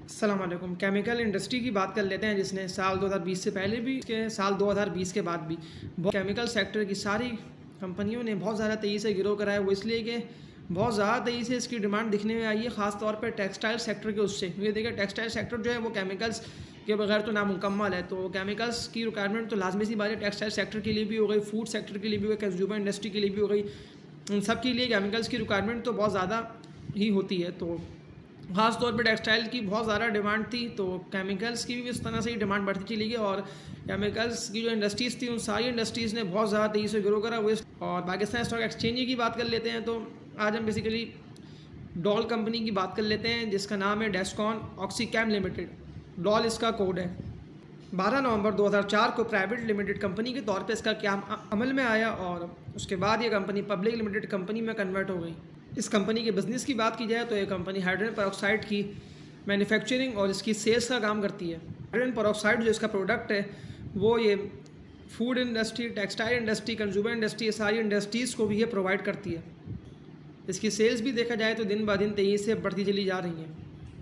अस्सलाम वालेकुम। Chemical industry की बात कर लेते हैं जिसने साल 2020 से पहले भी के साल 2020 के बाद भी केमिकल सेक्टर की सारी कंपनियों ने बहुत ज़्यादा तेज़ी से गिरो कराया। वो इसलिए कि बहुत ज़्यादा तेज़ी से इसकी डिमांड दिखने में आई है, ख़ास तौर पर टेक्सटाइल सेक्टर के उससे। क्योंकि देखिए टेक्सटाइल सेक्टर जो है वो केमिकल्स के बगैर तो नामुकम्मल है, तो केमिकल्स की रिक्वायरमेंट तो लाजमी सी बात है टेक्सटाइल सेक्टर के लिए भी हो गई, फूड सेक्टर के लिए भी हो गई, कंज्यूमर इंडस्ट्री के लिए भी हो गई। इन सब के लिए केमिकल्स की रिक्वायरमेंट तो बहुत ज़्यादा ही होती है। तो ख़ास तौर पे टेक्सटाइल की बहुत ज़्यादा डिमांड थी, तो केमिकल्स की भी इस तरह से ही डिमांड बढ़ती चली गई और केमिकल्स की जो इंडस्ट्रीज़ थी उन सारी इंडस्ट्रीज़ ने बहुत ज़्यादा तेज़ी से ग्रो करा हुए। और पाकिस्तान स्टॉक एक्सचेंज की बात कर लेते हैं, तो आज हम बेसिकली डॉल कंपनी की बात कर लेते हैं जिसका नाम है डेस्कॉन ऑक्सीकैम लिमिटेड। डॉल इसका कोड है। 12 नवंबर 2004 को प्राइवेट लिमिटेड कंपनी के तौर पे इसका क्या अमल में आया और उसके बाद ये कंपनी पब्लिक लिमिटेड कंपनी में कन्वर्ट हो गई। इस कंपनी के बिज़नेस की बात की जाए तो ये कंपनी हाइड्रोजन पेरोक्साइड की मैन्युफैक्चरिंग और इसकी सेल्स का काम करती है। हाइड्रोजन पेरोक्साइड जो इसका प्रोडक्ट है वो ये food industry, textile industry, consumer industry, ये सारी इंडस्ट्रीज़ को भी ये प्रोवाइड करती है। इसकी सेल्स भी देखा जाए तो दिन ब दिन तेज़ी से बढ़ती चली जा रही हैं।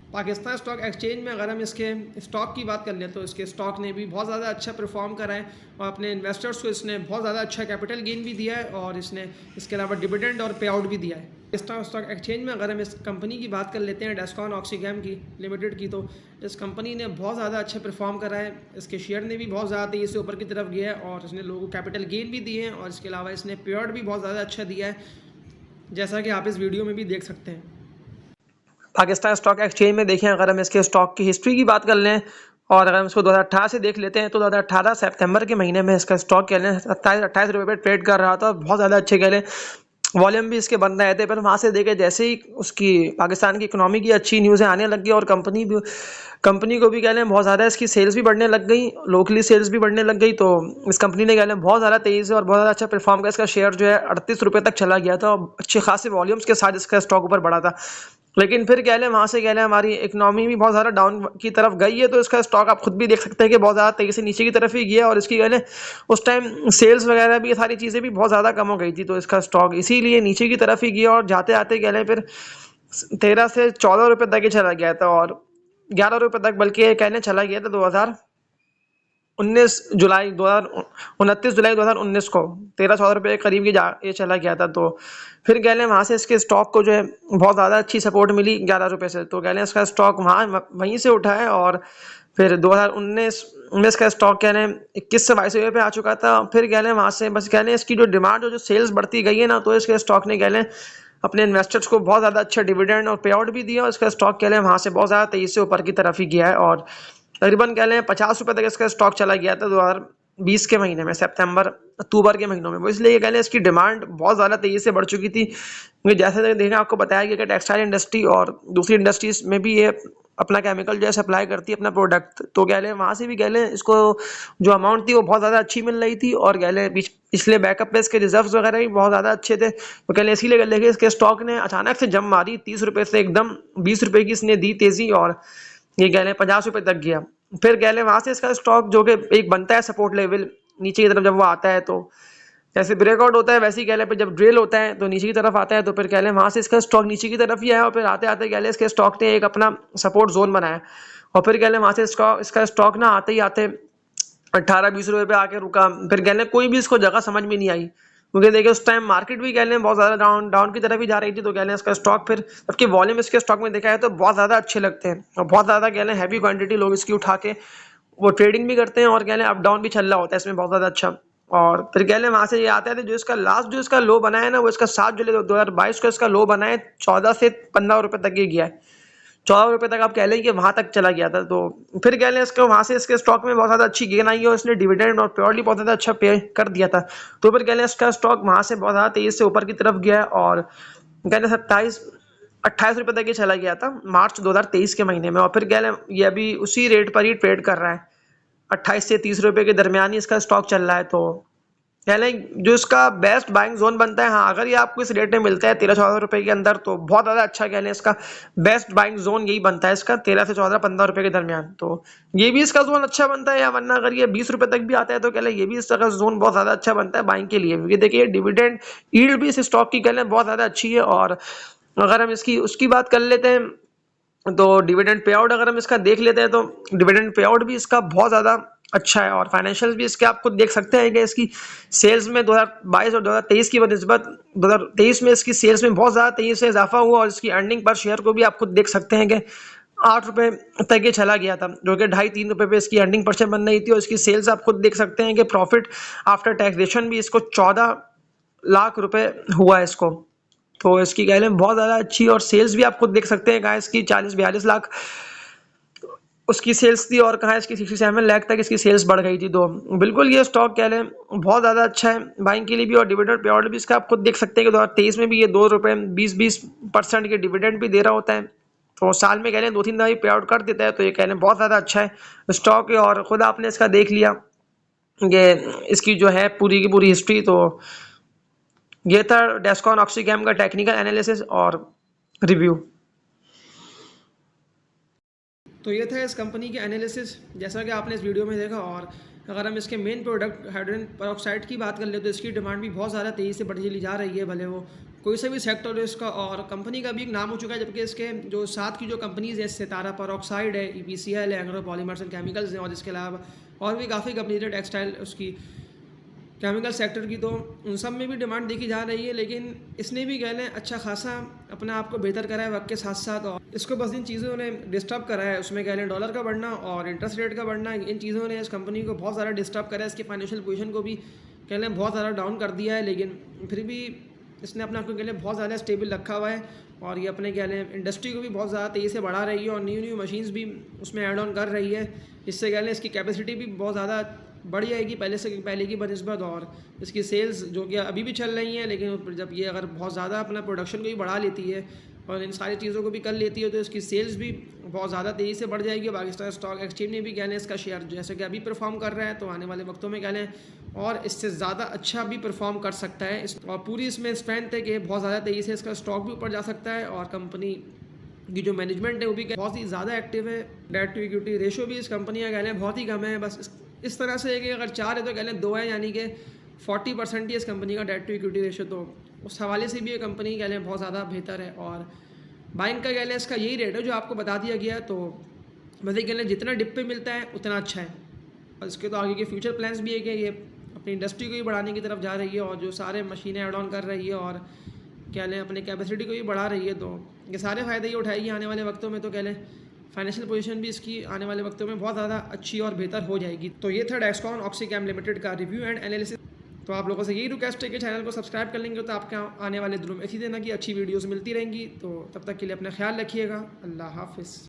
पाकिस्तान स्टॉक एक्सचेंज में अगर हम इसके स्टॉक की बात कर लें तो इसके स्टॉक ने भी बहुत ज़्यादा अच्छा परफॉर्म करा है और अपने इन्वेस्टर्स को इसने बहुत ज़्यादा अच्छा कैपिटल गेन भी दिया है और इसने इसके अलावा डिविडेंड और पे आउट भी दिया है। पाकिस्तान स्टॉक एक्सचेंज में अगर हम इस कंपनी की बात कर लेते हैं डेस्कॉन ऑक्सीकैम की लिमिटेड की, तो इस कंपनी ने बहुत ज़्यादा अच्छा परफॉर्म करा है। इसके शेयर ने भी बहुत ज़्यादा तेज़ी से ऊपर की तरफ गया है और इसने लोगों को कैपिटल गेन भी दिए हैं और इसके अलावा इसने पे आउट भी बहुत ज़्यादा अच्छा दिया है, जैसा कि आप इस वीडियो में भी देख सकते हैं। पाकिस्तान स्टॉक एक्सचेंज में देखें, अगर हम इसके स्टॉक की हिस्ट्री की बात कर लें और अगर हम इसको 2018 से देख लेते हैं तो 2018 सितंबर के महीने में इसका स्टॉक कह लें 28 रुपये पे ट्रेड कर रहा था। बहुत ज़्यादा अच्छे कह लें वॉल्यूम भी इसके बन रहे थे, पर वहाँ से देखे जैसे ही उसकी पाकिस्तान की इकोनॉमी की अच्छी न्यूज़ें आने लग गई और कंपनी को भी कह लें बहुत ज़्यादा इसकी सेल्स भी बढ़ने लग गई, लोकली सेल्स भी बढ़ने लग गई, तो इस कंपनी ने कह लें बहुत ज़्यादा तेज़ी से और बहुत ज़्यादा अच्छा परफॉर्म किया। इसका शेयर जो है 38 रुपये तक चला गया था और अच्छे खासे वॉल्यूम्स के साथ इसका स्टॉक ऊपर बढ़ा था। लेकिन फिर कह लें वहाँ से कह लें हमारी इकोनॉमी भी बहुत ज़्यादा डाउन की तरफ गई है, तो इसका स्टॉक आप खुद भी देख सकते हैं कि बहुत ज़्यादा तेज़ी से नीचे की तरफ ही गया और इसकी कह लें उस टाइम सेल्स वगैरह भी, ये सारी चीज़ें भी बहुत ज़्यादा कम हो गई थी, तो इसका स्टॉक इसीलिए नीचे की तरफ ही गया और जाते आते कह लें फिर 13 से 14 रुपये तक ही चला गया था और 11 रुपये तक बल्कि कह लें चला गया था 29 जुलाई 2019 को 13-14 रुपये के करीब ये चला गया था। तो फिर कह लें वहाँ से इसके स्टॉक को जो है बहुत ज़्यादा अच्छी सपोर्ट मिली 11 रुपये से, तो कह लें इसका स्टॉक वहीं से उठा है और फिर 2019 में इसका स्टॉक कह लें 21 से 22 रुपये पे आ चुका था। फिर कह लें वहाँ से बस कह लें इसकी जो डिमांड जो सेल्स बढ़ती गई है ना, तो इसके स्टॉक ने कह लें अपने इन्वेस्टर्स को बहुत ज़्यादा अच्छा डिविडेंड और पे आउट भी दिया और इसका स्टॉक कह लें वहाँ से बहुत ज़्यादा तेज़ी से ऊपर की तरफ ही गया है और तकरीबन कह लें 50 रुपये तक इसका स्टॉक चला गया था 2020 के महीने में, सितंबर अक्टूबर के महीनों में। वो इसलिए कह लें इसकी डिमांड बहुत ज़्यादा तेज़ी से बढ़ चुकी थी, क्योंकि जैसे देखिए आपको बताया गया कि टेक्सटाइल इंडस्ट्री और दूसरी इंडस्ट्रीज में भी ये अपना केमिकल जो है सप्लाई करती है अपना प्रोडक्ट, तो कह लें वहाँ से भी कह लें इसको जो अमाउंट थी वो बहुत ज़्यादा अच्छी मिल रही थी और कह लें पिछले बैकअप पे इसके रिजर्व्स वगैरह भी बहुत ज़्यादा अच्छे थे, तो कह लें इसीलिए कह लें कि इसके स्टॉक ने अचानक से जंप मारी 30 रुपये से एकदम 20 रुपये की इसने दी तेज़ी और ये कह लें 50 रुपये तक गया। फिर कह लें वहाँ से इसका स्टॉक जो कि एक बनता है सपोर्ट लेवल नीचे की तरफ जब वो आता है, तो जैसे ब्रेकआउट होता है वैसे ही कह लें जब ड्रिल होता है तो नीचे की तरफ आता है, तो फिर कह लें वहाँ से इसका स्टॉक नीचे की तरफ ही आया और फिर आते आते कह लें इसके स्टॉक ने एक अपना सपोर्ट जोन बनाया और फिर कह लें वहाँ से इसका स्टॉक ना आते ही आते 18-20 रुपये पे आके रुका। फिर कह लें कोई भी इसको जगह समझ में नहीं आई, क्योंकि देखिए उस टाइम मार्केट भी कह लें बहुत ज़्यादा डाउन की तरफ ही जा रही थी, तो कह लें इसका स्टॉक फिर जबकि वॉल्यूम इसके स्टॉक में देखा है तो बहुत ज़्यादा अच्छे लगते हैं और बहुत ज़्यादा कह लें हैवी क्वांटिटी लोग इसकी उठा के वो ट्रेडिंग भी करते हैं और कह लें अप डाउन भी चल रहा होता है इसमें बहुत ज़्यादा अच्छा। और फिर कह लें वहाँ से ये आता है जो इसका लास्ट जो इसका लो बना है ना, वो इसका 7 जुलाई 2022 को इसका लो बना है 14 से 15 रुपये तक ये गया है, 14 रुपये तक आप कह लें कि वहाँ तक चला गया था। तो फिर कह लें इसके वहाँ से इसके स्टॉक में बहुत ज़्यादा अच्छी गेन आई है और इसने डिविडेंड और प्योरली बहुत ज़्यादा अच्छा पे कर दिया था, तो फिर कह लें इसका स्टॉक वहाँ से बहुत ज़्यादा तेज़ी से ऊपर की तरफ गया और कह लें 28 रुपये तक ये चला गया था मार्च 2023 के महीने में और फिर कह लें ये अभी उसी रेट पर ही ट्रेड कर रहा है, 28 से 30 रुपये के दरमियान ही इसका स्टॉक चल रहा है। तो कह लें जो इसका बेस्ट बाइंग जोन बनता है, हाँ अगर ये आपको इस रेट में मिलता है 13-14 रुपये के अंदर तो बहुत ज़्यादा अच्छा कह लें इसका बेस्ट बाइंग जोन यही बनता है इसका 13 से 14-15 रुपये के दरमियान, तो ये भी इसका जोन अच्छा बनता है। या वरना अगर ये 20 रुपये तक भी आता है तो कह लें ये भी इसका जोन बहुत ज़्यादा अच्छा बनता है बाइंग के लिए, क्योंकि देखिए डिविडेंड यील्ड भी इस स्टॉक की कह लें बहुत ज़्यादा अच्छी है। और अगर हम इसकी उसकी बात कर लेते हैं तो डिविडेंड पे आउट अगर हम इसका देख लेते हैं तो डिविडेंड पे आउट भी इसका बहुत ज़्यादा अच्छा है, और फाइनेंशियल भी इसके आप खुद देख सकते हैं कि इसकी सेल्स में 2022 और 2023 की बनिस्बत 2023 में इसकी सेल्स में बहुत ज़्यादा तेज़ी से इजाफा हुआ, और इसकी अर्निंग पर शेयर को भी आप खुद देख सकते हैं कि 8 रुपये तक ये चला गया था, जो कि 2.5-3 रुपये पे इसकी अर्निंग पर शेयर बन रही थी। और इसकी सेल्स आप खुद देख सकते हैं कि प्रॉफिट आफ्टर टैक्सेशन भी इसको 14 लाख रुपए हुआ है इसको। तो इसकी कह लें बहुत ज़्यादा अच्छी, और सेल्स भी आप खुद देख सकते हैं कहाँ इसकी 40-42 लाख उसकी सेल्स थी, और कहाँ इसकी 67 लाख तक इसकी सेल्स बढ़ गई थी। तो बिल्कुल ये स्टॉक कह लें बहुत ज़्यादा अच्छा है बाइंग के लिए भी, और डिविडेंड पे आउट भी इसका आप खुद देख सकते हैं कि 2023 में भी ये 2 रुपये 20% के डिविडेंड भी दे रहा होता है। तो साल में कह लें 2-3 दफ़ा पे आउट कर देता है, तो ये कह लें बहुत ज़्यादा अच्छा है स्टॉक है। और ख़ुद आपने इसका देख लिया ये इसकी जो है पूरी की पूरी हिस्ट्री। तो ये था डेस्कॉन ऑक्सीकैम का टेक्निकल एनालिसिस और रिव्यू। तो ये था इस कंपनी के एनालिसिस, जैसा कि आपने इस वीडियो में देखा। और अगर हम इसके मेन प्रोडक्ट हाइड्रोजन पेरोक्साइड की बात कर ले तो इसकी डिमांड भी बहुत ज़्यादा तेज़ी से बढ़ती चली जा रही है, भले वो कोई सा भी सेक्टर हो इसका। और कंपनी का भी एक नाम हो चुका है, जबकि इसके जो साथ की जो कंपनीज़ है, सितारा पेरोक्साइड है, EPCL है, एंग्रो पॉलीमर्स एंड केमिकल्स हैं, और इसके अलावा और भी काफ़ी कंपनीज है टेक्सटाइल उसकी केमिकल सेक्टर की, तो उन सब में भी डिमांड देखी जा रही है। लेकिन इसने भी कह लें अच्छा खासा अपने आप को बेहतर करा है वक्त के साथ साथ, और इसको बस इन चीज़ों ने डिस्टर्ब करा है, उसमें कह लें डॉलर का बढ़ना और इंटरेस्ट रेट का बढ़ना, इन चीज़ों ने इस कंपनी को बहुत ज़्यादा डिस्टर्ब करा है, इसकी फाइनेंशियल पोजीशन को भी कह लें बहुत ज़्यादा डाउन कर दिया है। लेकिन फिर भी इसने अपने आप को कह लें बहुत ज़्यादा स्टेबल रखा हुआ है, और ये अपने कह लें इंडस्ट्री को भी बहुत ज़्यादा तेज़ी से बढ़ा रही है, और न्यू मशीन्स भी उसमें ऐड ऑन कर रही है। इससे कह लें इसकी कैपेसिटी भी बहुत ज़्यादा बढ़ जाएगी पहले की बनिस्बत। और इसकी सेल्स जो कि अभी भी चल रही हैं, लेकिन जब ये अगर बहुत ज़्यादा अपना प्रोडक्शन को भी बढ़ा लेती है और इन सारी चीज़ों को भी कर लेती है, तो इसकी सेल्स भी बहुत ज़्यादा तेज़ी से बढ़ जाएगी। पाकिस्तान स्टॉक एक्सचेंज में भी कह लें इसका शेयर जैसे कि अभी परफॉर्म कर रहा है, तो आने वाले वक्तों में कह लें और इससे ज़्यादा अच्छा भी परफॉर्म कर सकता है। और पूरी इसमें स्ट्रेंथ है कि बहुत ज़्यादा तेज़ी से इसका स्टॉक भी ऊपर जा सकता है, और कंपनी की जो मैनेजमेंट है वो भी बहुत ही ज़्यादा एक्टिव है। डेट टू इक्विटी रेशो भी इस कंपनी का कह लें बहुत ही कम है, बस इस तरह से है कि अगर 4 है तो कह लें 2 है, यानी कि 40% ही इस कंपनी का डेट टू इक्विटी रेशो। तो उस हवाले से भी ये कंपनी कह लें बहुत ज़्यादा बेहतर है, और बाइंग का कह लें इसका यही रेट है जो आपको बता दिया गया। तो वैसे कह लें जितना डिप पे मिलता है उतना अच्छा है, और इसके तो आगे के फ्यूचर प्लान्स भी है कि ये अपनी इंडस्ट्री को भी बढ़ाने की तरफ जा रही है, और जो सारे मशीनें ऐड ऑन कर रही है, और कह लें अपने कैपेसिटी को भी बढ़ा रही है। तो ये सारे फ़ायदे ही उठाएगी आने वाले वक्तों में। तो कह लें फाइनेंशियल पोजीशन भी इसकी आने वाले वक्तों में बहुत ज़्यादा अच्छी और बेहतर हो जाएगी। तो ये था डेस्कॉन ऑक्सीकैम लिमिटेड का रिव्यू एंड एनालिसिस। तो आप लोगों से यही रिक्वेस्ट है कि चैनल को सब्सक्राइब कर लेंगे तो आपके आने वाले दिनों में इसी तरह की अच्छी वीडियोस मिलती रहेंगी। तो तब तक के लिए अपना ख्याल रखिएगा। अल्लाह हाफिज़।